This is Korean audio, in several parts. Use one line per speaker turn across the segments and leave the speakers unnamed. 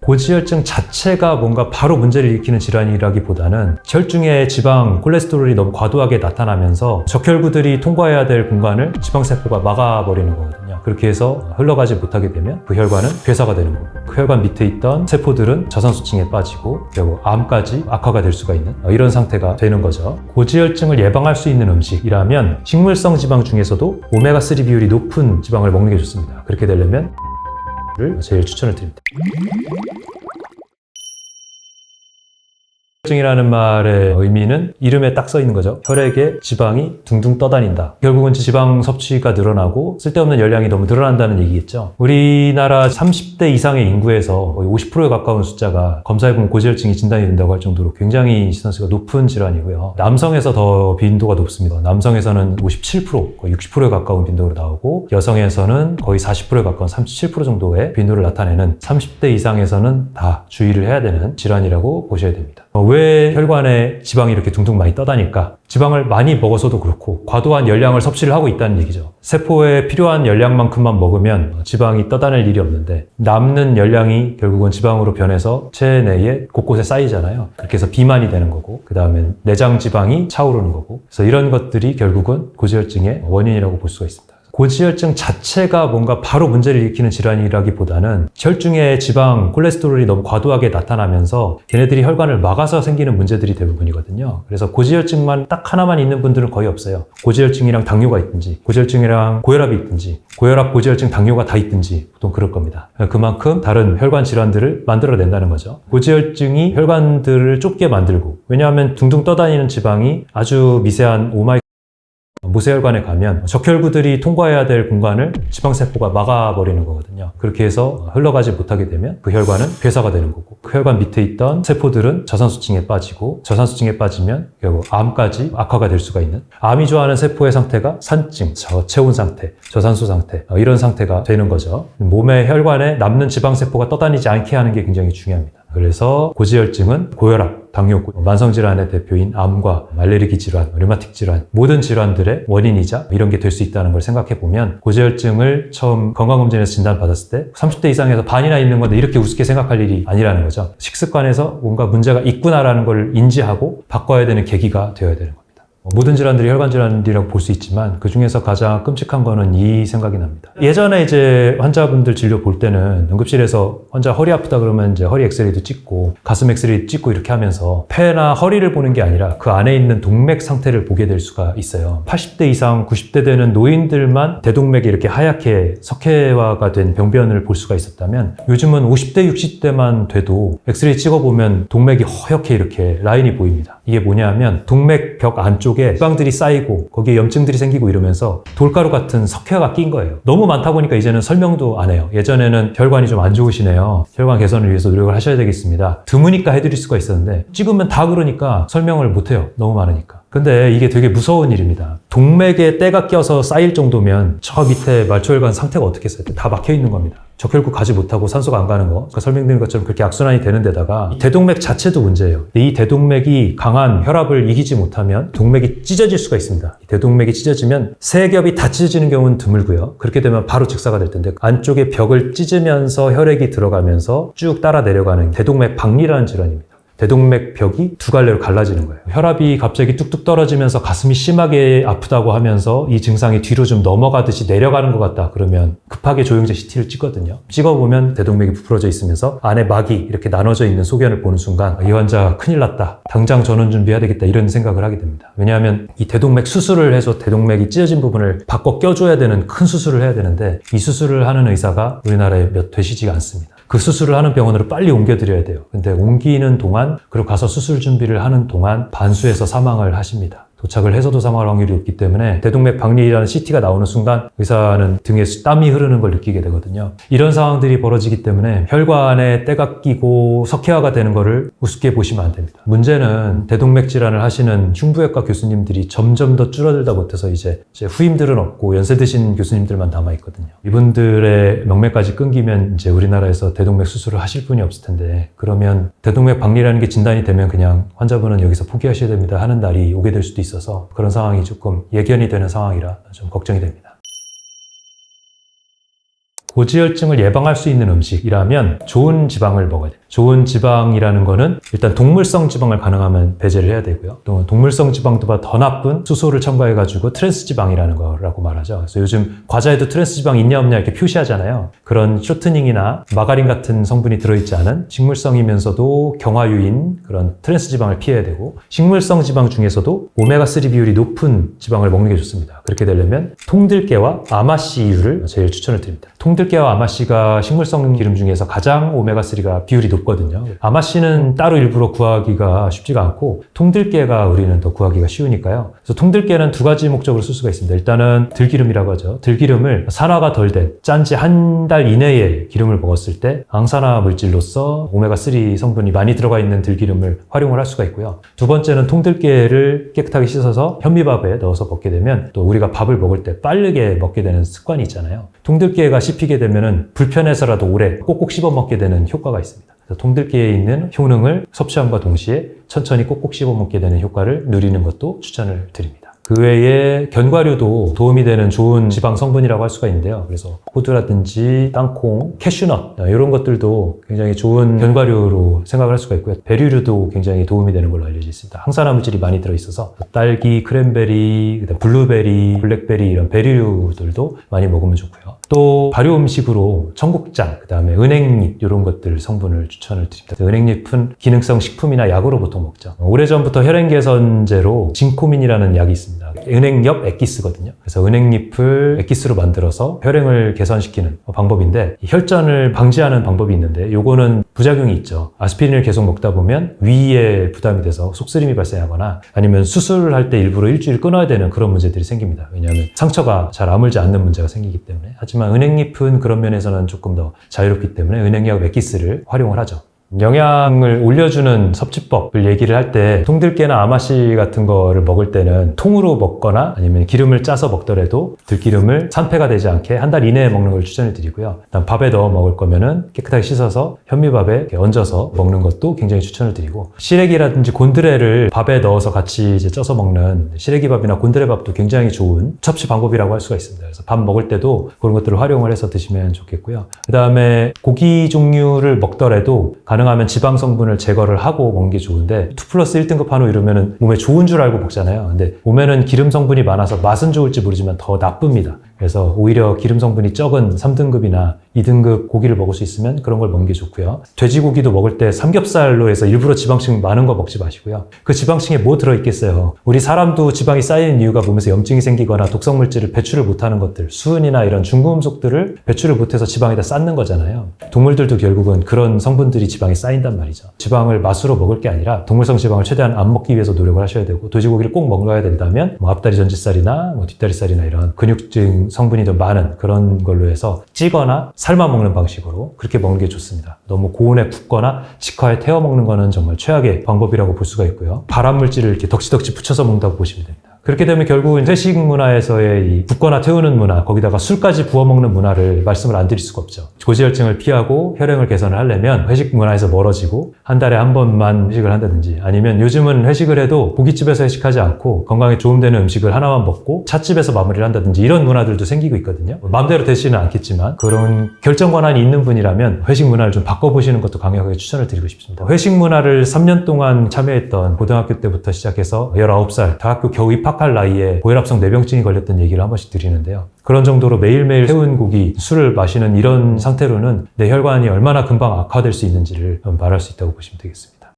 고지혈증 자체가 뭔가 바로 문제를 일으키는 질환이라기보다는 혈중에 지방, 콜레스테롤이 너무 과도하게 나타나면서 적혈구들이 통과해야 될 공간을 지방세포가 막아버리는 거거든요. 그렇게 해서 흘러가지 못하게 되면 그 혈관은 괴사가 되는 거고, 그 혈관 밑에 있던 세포들은 저산소층에 빠지고 결국 암까지 악화가 될 수가 있는 이런 상태가 되는 거죠. 고지혈증을 예방할 수 있는 음식이라면 식물성 지방 중에서도 오메가3 비율이 높은 지방을 먹는 게 좋습니다. 그렇게 되려면 를 제일 추천을 드립니다. 고지혈증이라는 말의 의미는 이름에 딱 써 있는 거죠. 혈액에 지방이 둥둥 떠다닌다. 결국은 지방 섭취가 늘어나고 쓸데없는 열량이 너무 늘어난다는 얘기겠죠. 우리나라 30대 이상의 인구에서 거의 50%에 가까운 숫자가 검사해보면 고지혈증이 진단이 된다고 할 정도로 굉장히 인시던스가 높은 질환이고요. 남성에서 더 빈도가 높습니다. 남성에서는 57%, 거의 60%에 가까운 빈도로 나오고, 여성에서는 거의 40%에 가까운 37% 정도의 빈도를 나타내는 30대 이상에서는 다 주의를 해야 되는 질환이라고 보셔야 됩니다. 왜 혈관에 지방이 이렇게 둥둥 많이 떠다닐까? 지방을 많이 먹어서도 그렇고 과도한 열량을 섭취를 하고 있다는 얘기죠. 세포에 필요한 열량만큼만 먹으면 지방이 떠다닐 일이 없는데, 남는 열량이 결국은 지방으로 변해서 체내에 곳곳에 쌓이잖아요. 그렇게 해서 비만이 되는 거고, 그 다음에 내장 지방이 차오르는 거고, 그래서 이런 것들이 결국은 고지혈증의 원인이라고 볼 수가 있습니다. 고지혈증 자체가 뭔가 바로 문제를 일으키는 질환이라기보다는 혈중에 지방, 콜레스테롤이 너무 과도하게 나타나면서 걔네들이 혈관을 막아서 생기는 문제들이 대부분이거든요. 그래서 고지혈증만 딱 하나만 있는 분들은 거의 없어요. 고지혈증이랑 당뇨가 있든지, 고지혈증이랑 고혈압이 있든지, 고혈압, 고지혈증, 당뇨가 다 있든지 보통 그럴 겁니다. 그만큼 다른 혈관 질환들을 만들어낸다는 거죠. 고지혈증이 혈관들을 좁게 만들고, 왜냐하면 둥둥 떠다니는 지방이 아주 미세한 모세혈관에 가면 적혈구들이 통과해야 될 공간을 지방세포가 막아버리는 거거든요. 그렇게 해서 흘러가지 못하게 되면 그 혈관은 괴사가 되는 거고, 그 혈관 밑에 있던 세포들은 저산소층에 빠지고, 저산소층에 빠지면 결국 암까지 악화가 될 수가 있는, 암이 좋아하는 세포의 상태가 산증, 저체온 상태, 저산소 상태, 이런 상태가 되는 거죠. 몸의 혈관에 남는 지방세포가 떠다니지 않게 하는 게 굉장히 중요합니다. 그래서 고지혈증은 고혈압, 당뇨, 만성질환의 대표인 암과 알레르기 질환, 류마틱 질환, 모든 질환들의 원인이자 이런 게 될 수 있다는 걸 생각해 보면, 고지혈증을 처음 건강검진에서 진단받았을 때 30대 이상에서 반이나 있는 건데 이렇게 우습게 생각할 일이 아니라는 거죠. 식습관에서 뭔가 문제가 있구나라는 걸 인지하고 바꿔야 되는 계기가 되어야 되는 겁니다. 모든 질환들이 혈관 질환이라고 볼 수 있지만 그 중에서 가장 끔찍한 거는 이 생각이 납니다. 예전에 이제 환자분들 진료 볼 때는 응급실에서 환자 허리 아프다 그러면 이제 허리 엑스레이도 찍고 가슴 엑스레이도 찍고 이렇게 하면서 폐나 허리를 보는 게 아니라 그 안에 있는 동맥 상태를 보게 될 수가 있어요. 80대 이상, 90대 되는 노인들만 대동맥이 이렇게 하얗게 석회화가 된 병변을 볼 수가 있었다면, 요즘은 50대, 60대만 돼도 엑스레이 찍어보면 동맥이 허옇게 이렇게 라인이 보입니다. 이게 뭐냐면 동맥벽 안쪽에 지방들이 쌓이고 거기에 염증들이 생기고 이러면서 돌가루 같은 석회가 낀 거예요. 너무 많다 보니까 이제는 설명도 안 해요. 예전에는 혈관이 좀 안 좋으시네요, 혈관 개선을 위해서 노력을 하셔야 되겠습니다, 드무니까 해드릴 수가 있었는데 지금은 다 그러니까 설명을 못 해요. 너무 많으니까. 근데 이게 되게 무서운 일입니다. 동맥에 때가 껴서 쌓일 정도면 저 밑에 말초혈관 상태가 어떻겠어요? 다 막혀 있는 겁니다. 적혈구 가지 못하고 산소가 안 가는 거, 아까 설명드린 것처럼 그렇게 악순환이 되는 데다가 대동맥 자체도 문제예요. 이 대동맥이 강한 혈압을 이기지 못하면 동맥이 찢어질 수가 있습니다. 대동맥이 찢어지면 세 겹이 다 찢어지는 경우는 드물고요. 그렇게 되면 바로 즉사가 될 텐데, 안쪽에 벽을 찢으면서 혈액이 들어가면서 쭉 따라 내려가는 대동맥 박리라는 질환입니다. 대동맥 벽이 두 갈래로 갈라지는 거예요. 혈압이 갑자기 뚝뚝 떨어지면서 가슴이 심하게 아프다고 하면서 이 증상이 뒤로 좀 넘어가듯이 내려가는 것 같다 그러면 급하게 조영제 CT를 찍거든요. 찍어보면 대동맥이 부풀어져 있으면서 안에 막이 이렇게 나눠져 있는 소견을 보는 순간 이 환자 큰일 났다, 당장 전원 준비해야 되겠다, 이런 생각을 하게 됩니다. 왜냐하면 이 대동맥 수술을 해서 대동맥이 찢어진 부분을 바꿔 껴줘야 되는 큰 수술을 해야 되는데, 이 수술을 하는 의사가 우리나라에 몇 되시지가 않습니다. 그 수술을 하는 병원으로 빨리 옮겨드려야 돼요. 근데 옮기는 동안, 그리고 가서 수술 준비를 하는 동안 반수해서 사망을 하십니다. 도착을 해서도 사망할 확률이 높기 때문에 대동맥 박리라는 CT가 나오는 순간 의사는 등에 땀이 흐르는 걸 느끼게 되거든요. 이런 상황들이 벌어지기 때문에 혈관에 때가 끼고 석회화가 되는 거를 우습게 보시면 안 됩니다. 문제는 대동맥 질환을 하시는 흉부외과 교수님들이 점점 더 줄어들다 못해서 이제 후임들은 없고 연세 드신 교수님들만 남아있거든요. 이분들의 명맥까지 끊기면 이제 우리나라에서 대동맥 수술을 하실 분이 없을 텐데, 그러면 대동맥 박리라는 게 진단이 되면 그냥 환자분은 여기서 포기하셔야 됩니다 하는 날이 오게 될 수도 있어서 그런 상황이 조금 예견이 되는 상황이라 좀 걱정이 됩니다. 고지혈증을 예방할 수 있는 음식이라면 좋은 지방을 먹어야 돼요. 좋은 지방이라는 거는 일단 동물성 지방을 가능하면 배제를 해야 되고요. 또 동물성 지방보다 더 나쁜 수소를 첨가해가지고 트랜스 지방이라는 거라고 말하죠. 그래서 요즘 과자에도 트랜스 지방 있냐 없냐 이렇게 표시하잖아요. 그런 쇼트닝이나 마가린 같은 성분이 들어있지 않은 식물성이면서도 경화유인 그런 트랜스 지방을 피해야 되고, 식물성 지방 중에서도 오메가3 비율이 높은 지방을 먹는 게 좋습니다. 그렇게 되려면 통들깨와 아마씨유를 제일 추천을 드립니다. 통들깨와 아마씨가 식물성 기름 중에서 가장 오메가3가 비율이 높거든요. 아마씨는 따로 일부러 구하기가 쉽지가 않고 통들깨가 우리는 더 구하기가 쉬우니까요. 그래서 통들깨는 두 가지 목적으로 쓸 수가 있습니다. 일단은 들기름이라고 하죠. 들기름을 산화가 덜 된 짠 지 한 달 이내에 기름을 먹었을 때 항산화 물질로서 오메가3 성분이 많이 들어가 있는 들기름을 활용을 할 수가 있고요. 두 번째는 통들깨를 깨끗하게 씻어서 현미밥에 넣어서 먹게 되면 또 우리가 밥을 먹을 때 빠르게 먹게 되는 습관이 있잖아요. 통들깨가 씹히게 되면은 불편해서라도 오래 꼭꼭 씹어 먹게 되는 효과가 있습니다. 그래서 통들깨에 있는 효능을 섭취함과 동시에 천천히 꼭꼭 씹어 먹게 되는 효과를 누리는 것도 추천을 드립니다. 그 외에 견과류도 도움이 되는 좋은 지방 성분이라고 할 수가 있는데요. 그래서 호두라든지 땅콩, 캐슈넛 이런 것들도 굉장히 좋은 견과류로 생각을 할 수가 있고요. 베리류도 굉장히 도움이 되는 걸로 알려져 있습니다. 항산화 물질이 많이 들어있어서 딸기, 크랜베리, 블루베리, 블랙베리 이런 베리류들도 많이 먹으면 좋고요. 또 발효 음식으로 청국장, 그 다음에 은행잎 이런 것들 성분을 추천을 드립니다. 은행잎은 기능성 식품이나 약으로 보통 먹죠. 오래전부터 혈행 개선제로 진코민이라는 약이 있습니다. 은행엽 액기스거든요. 그래서 은행잎을 액기스로 만들어서 혈행을 개선시키는 방법인데, 혈전을 방지하는 방법이 있는데 요거는 부작용이 있죠. 아스피린을 계속 먹다 보면 위에 부담이 돼서 속쓰림이 발생하거나 아니면 수술을 할 때 일부러 일주일 끊어야 되는 그런 문제들이 생깁니다. 왜냐하면 상처가 잘 아물지 않는 문제가 생기기 때문에. 하지만 은행잎은 그런 면에서는 조금 더 자유롭기 때문에 은행엽 액기스를 활용을 하죠. 영양을 올려주는 섭취법을 얘기를 할 때 통들깨나 아마씨 같은 거를 먹을 때는 통으로 먹거나 아니면 기름을 짜서 먹더라도 들기름을 산패가 되지 않게 한 달 이내에 먹는 걸 추천을 드리고요. 일단 밥에 넣어 먹을 거면은 깨끗하게 씻어서 현미밥에 이렇게 얹어서 먹는 것도 굉장히 추천을 드리고, 시래기라든지 곤드레를 밥에 넣어서 같이 이제 쪄서 먹는 시래기밥이나 곤드레밥도 굉장히 좋은 섭취 방법이라고 할 수가 있습니다. 그래서 밥 먹을 때도 그런 것들을 활용을 해서 드시면 좋겠고요. 그 다음에 고기 종류를 먹더라도 가능하면 지방 성분을 제거를 하고 먹는 게 좋은데, 2+1등급 한우 이러면은 몸에 좋은 줄 알고 먹잖아요. 근데 몸에는 기름 성분이 많아서 맛은 좋을지 모르지만 더 나쁩니다. 그래서 오히려 기름 성분이 적은 3등급이나 2등급 고기를 먹을 수 있으면 그런 걸 먹는 게 좋고요. 돼지고기도 먹을 때 삼겹살로 해서 일부러 지방층 많은 거 먹지 마시고요. 그 지방층에 뭐 들어있겠어요? 우리 사람도 지방이 쌓이는 이유가 몸에서 염증이 생기거나 독성물질을 배출을 못하는 것들, 수은이나 이런 중금속들을 배출을 못해서 지방에다 쌓는 거잖아요. 동물들도 결국은 그런 성분들이 지방에 쌓인단 말이죠. 지방을 맛으로 먹을 게 아니라 동물성 지방을 최대한 안 먹기 위해서 노력을 하셔야 되고, 돼지고기를 꼭 먹어야 된다면 앞다리 전지살이나 뒷다리살이나 이런 근육질 성분이 더 많은 그런 걸로 해서 찌거나 삶아 먹는 방식으로 그렇게 먹는 게 좋습니다. 너무 고온에 굽거나 직화에 태워 먹는 거는 정말 최악의 방법이라고 볼 수가 있고요. 발암 물질을 이렇게 덕지덕지 붙여서 먹는다고 보시면 됩니다. 그렇게 되면 결국은 회식 문화에서의 이 붓거나 태우는 문화, 거기다가 술까지 부어 먹는 문화를 말씀을 안 드릴 수가 없죠. 고지혈증을 피하고 혈행을 개선을 하려면 회식 문화에서 멀어지고 한 달에 한 번만 회식을 한다든지, 아니면 요즘은 회식을 해도 고깃집에서 회식하지 않고 건강에 도움되는 음식을 하나만 먹고 찻집에서 마무리를 한다든지 이런 문화들도 생기고 있거든요. 마음대로 되지는 않겠지만 그런 결정 권한이 있는 분이라면 회식 문화를 좀 바꿔보시는 것도 강력하게 추천을 드리고 싶습니다. 회식 문화를 3년 동안 참여했던 고등학교 때부터 시작해서 19살 대학교 겨우 입학할 나이에 고혈압성 뇌병증이 걸렸던 얘기를 한 번씩 드리는데요. 그런 정도로 매일매일 태운 고기, 술을 마시는 이런 상태로는 내 혈관이 얼마나 금방 악화될 수 있는지를 말할 수 있다고 보시면 되겠습니다.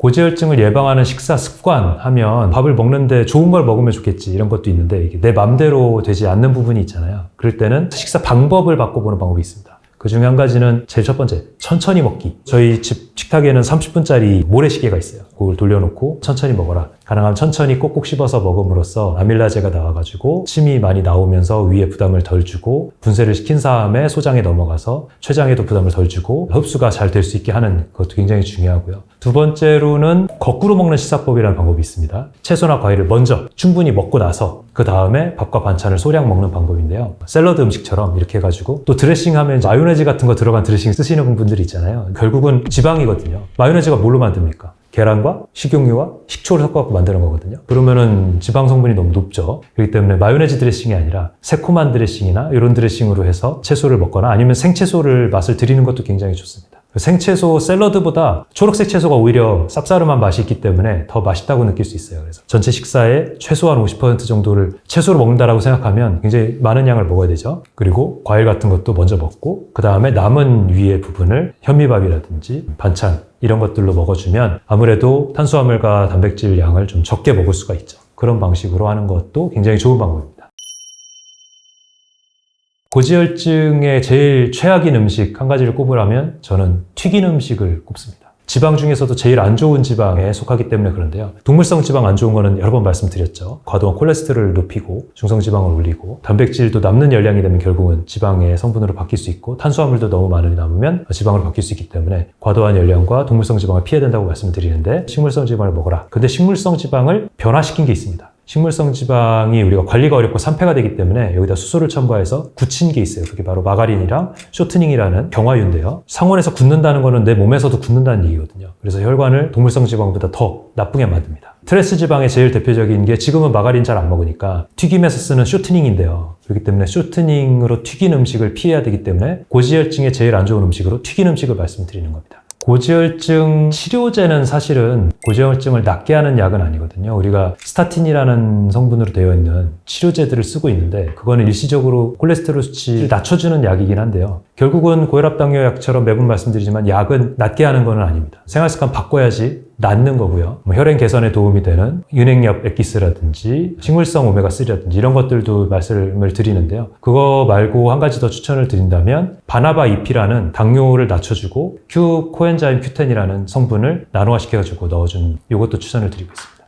고지혈증을 예방하는 식사 습관 하면 밥을 먹는데 좋은 걸 먹으면 좋겠지 이런 것도 있는데, 이게 내 맘대로 되지 않는 부분이 있잖아요. 그럴 때는 식사 방법을 바꿔보는 방법이 있습니다. 그 중에 한 가지는 제일 첫 번째, 천천히 먹기. 저희 집 식탁에는 30분짜리 모래시계가 있어요. 그걸 돌려놓고 천천히 먹어라. 가능하면 천천히 꼭꼭 씹어서 먹음으로써 아밀라제가 나와가지고 침이 많이 나오면서 위에 부담을 덜 주고, 분쇄를 시킨 다음에 소장에 넘어가서 췌장에도 부담을 덜 주고 흡수가 잘 될 수 있게 하는 것도 굉장히 중요하고요. 두 번째로는 거꾸로 먹는 식사법이라는 방법이 있습니다. 채소나 과일을 먼저 충분히 먹고 나서 그 다음에 밥과 반찬을 소량 먹는 방법인데요. 샐러드 음식처럼 이렇게 해가지고, 또 드레싱하면 마요네즈 같은 거 들어간 드레싱 쓰시는 분들이 있잖아요. 결국은 지방이거든요. 마요네즈가 뭘로 만듭니까? 계란과 식용유와 식초를 섞어갖고 만드는 거거든요. 그러면은 지방 성분이 너무 높죠. 그렇기 때문에 마요네즈 드레싱이 아니라 새콤한 드레싱이나 이런 드레싱으로 해서 채소를 먹거나 아니면 생채소를 맛을 들이는 것도 굉장히 좋습니다. 생채소 샐러드보다 초록색 채소가 오히려 쌉싸름한 맛이 있기 때문에 더 맛있다고 느낄 수 있어요. 그래서 전체 식사의 최소한 50% 정도를 채소로 먹는다라고 생각하면 굉장히 많은 양을 먹어야 되죠. 그리고 과일 같은 것도 먼저 먹고 그 다음에 남은 위의 부분을 현미밥이라든지 반찬 이런 것들로 먹어주면 아무래도 탄수화물과 단백질 양을 좀 적게 먹을 수가 있죠. 그런 방식으로 하는 것도 굉장히 좋은 방법입니다. 고지혈증의 제일 최악인 음식 한 가지를 꼽으라면 저는 튀긴 음식을 꼽습니다. 지방 중에서도 제일 안 좋은 지방에 속하기 때문에 그런데요. 동물성 지방 안 좋은 거는 여러 번 말씀드렸죠. 과도한 콜레스테롤을 높이고 중성지방을 올리고 단백질도 남는 열량이 되면 결국은 지방의 성분으로 바뀔 수 있고 탄수화물도 너무 많이 남으면 지방으로 바뀔 수 있기 때문에 과도한 열량과 동물성 지방을 피해야 된다고 말씀드리는데 식물성 지방을 먹어라. 근데 식물성 지방을 변화시킨 게 있습니다. 식물성 지방이 우리가 관리가 어렵고 산패가 되기 때문에 여기다 수소를 첨가해서 굳힌 게 있어요. 그게 바로 마가린이랑 쇼트닝이라는 경화유인데요. 상온에서 굳는다는 거는 내 몸에서도 굳는다는 얘기거든요. 그래서 혈관을 동물성 지방보다 더 나쁘게 만듭니다. 트랜스 지방의 제일 대표적인 게 지금은 마가린 잘 안 먹으니까 튀김에서 쓰는 쇼트닝인데요. 그렇기 때문에 쇼트닝으로 튀긴 음식을 피해야 되기 때문에 고지혈증에 제일 안 좋은 음식으로 튀긴 음식을 말씀드리는 겁니다. 고지혈증 치료제는 사실은 고지혈증을 낫게 하는 약은 아니거든요. 우리가 스타틴이라는 성분으로 되어 있는 치료제들을 쓰고 있는데 그거는 일시적으로 콜레스테롤 수치를 낮춰주는 약이긴 한데요. 결국은 고혈압 당뇨 약처럼 매번 말씀드리지만 약은 낫게 하는 건 아닙니다. 생활습관 바꿔야지 낫는 거고요. 혈행 개선에 도움이 되는 윤행엽 엑기스라든지 식물성 오메가3라든지 이런 것들도 말씀을 드리는데요. 그거 말고 한 가지 더 추천을 드린다면 바나바 잎이라는 당뇨를 낮춰주고 코엔자임 Q10이라는 성분을 나노화시켜가지고 넣어준 이것도 추천을 드리고 있습니다.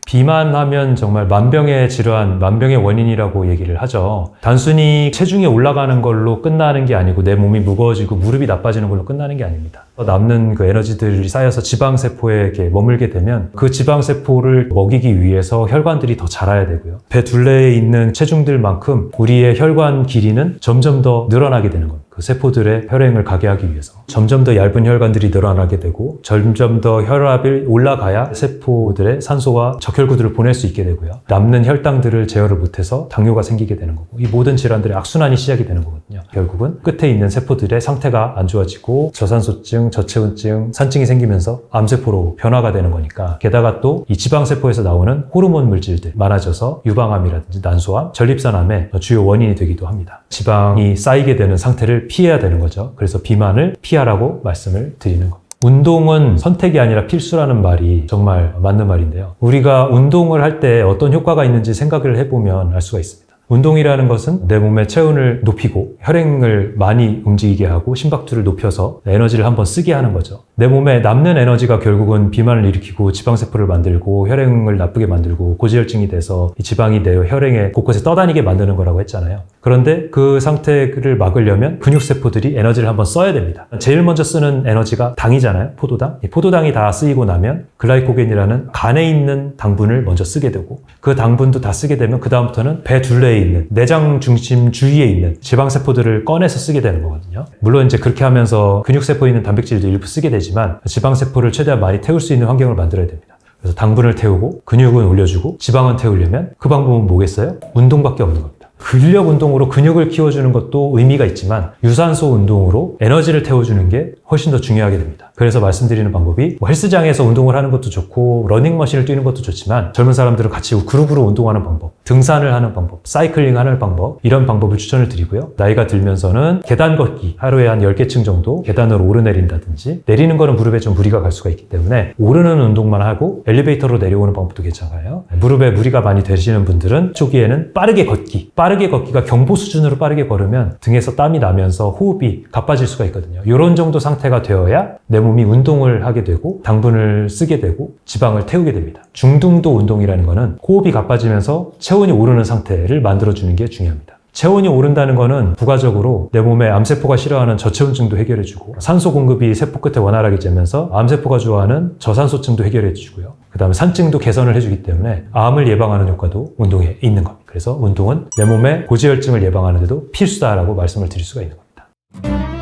비만하면 정말 만병의 질환, 만병의 원인이라고 얘기를 하죠. 단순히 체중이 올라가는 걸로 끝나는 게 아니고 내 몸이 무거워지고 무릎이 나빠지는 걸로 끝나는 게 아닙니다. 남는 그 에너지들이 쌓여서 지방세포에 이렇게 머물게 되면 그 지방세포를 먹이기 위해서 혈관들이 더 자라야 되고요. 배 둘레에 있는 체중들만큼 우리의 혈관 길이는 점점 더 늘어나게 되는 겁니다. 그 세포들의 혈행을 가게 하기 위해서 점점 더 얇은 혈관들이 늘어나게 되고 점점 더 혈압이 올라가야 세포들의 산소와 적혈구들을 보낼 수 있게 되고요. 남는 혈당들을 제어를 못해서 당뇨가 생기게 되는 거고 이 모든 질환들의 악순환이 시작이 되는 거거든요. 결국은 끝에 있는 세포들의 상태가 안 좋아지고 저산소증, 저체온증, 산증이 생기면서 암세포로 변화가 되는 거니까 게다가 또 이 지방세포에서 나오는 호르몬 물질들 많아져서 유방암이라든지 난소암, 전립선암의 주요 원인이 되기도 합니다. 지방이 쌓이게 되는 상태를 피해야 되는 거죠. 그래서 비만을 피하라고 말씀을 드리는 겁니다. 운동은 선택이 아니라 필수라는 말이 정말 맞는 말인데요. 우리가 운동을 할 때 어떤 효과가 있는지 생각을 해보면 알 수가 있습니다. 운동이라는 것은 내 몸의 체온을 높이고 혈행을 많이 움직이게 하고 심박수를 높여서 에너지를 한번 쓰게 하는 거죠. 내 몸에 남는 에너지가 결국은 비만을 일으키고 지방세포를 만들고 혈행을 나쁘게 만들고 고지혈증이 돼서 이 지방이 내 혈행에 곳곳에 떠다니게 만드는 거라고 했잖아요. 그런데 그 상태를 막으려면 근육세포들이 에너지를 한번 써야 됩니다. 제일 먼저 쓰는 에너지가 당이잖아요. 포도당. 이 포도당이 다 쓰이고 나면 글라이코겐이라는 간에 있는 당분을 먼저 쓰게 되고 그 당분도 다 쓰게 되면 그 다음부터는 배 둘레에 있는 내장 중심 주위에 있는 지방세포들을 꺼내서 쓰게 되는 거거든요. 물론 이제 그렇게 하면서 근육세포에 있는 단백질도 일부 쓰게 되지만 지방세포를 최대한 많이 태울 수 있는 환경을 만들어야 됩니다. 그래서 당분을 태우고 근육은 올려주고 지방은 태우려면 그 방법은 뭐겠어요? 운동밖에 없는 겁니다. 근력 운동으로 근육을 키워주는 것도 의미가 있지만 유산소 운동으로 에너지를 태워주는 게 훨씬 더 중요하게 됩니다. 그래서 말씀드리는 방법이 헬스장에서 운동을 하는 것도 좋고 러닝머신을 뛰는 것도 좋지만 젊은 사람들은 같이 그룹으로 운동하는 방법, 등산을 하는 방법, 사이클링 하는 방법 이런 방법을 추천을 드리고요. 나이가 들면서는 계단 걷기 하루에 한 10개층 정도 계단을 오르내린다든지 내리는 거는 무릎에 좀 무리가 갈 수가 있기 때문에 오르는 운동만 하고 엘리베이터로 내려오는 방법도 괜찮아요. 무릎에 무리가 많이 되시는 분들은 초기에는 빠르게 걷기가 경보 수준으로 빠르게 걸으면 등에서 땀이 나면서 호흡이 가빠질 수가 있거든요. 이런 정도 상태가 되어야 내 몸이 운동을 하게 되고 당분을 쓰게 되고 지방을 태우게 됩니다. 중등도 운동이라는 거는 호흡이 가빠지면서 체온이 오르는 상태를 만들어주는 게 중요합니다. 체온이 오른다는 거는 부가적으로 내 몸에 암세포가 싫어하는 저체온증도 해결해주고 산소 공급이 세포 끝에 원활하게 되면서 암세포가 좋아하는 저산소증도 해결해주고요. 그 다음에 산증도 개선을 해주기 때문에 암을 예방하는 효과도 운동에 있는 겁니다. 그래서 운동은 내 몸의 고지혈증을 예방하는 데도 필수다라고 말씀을 드릴 수가 있는 겁니다.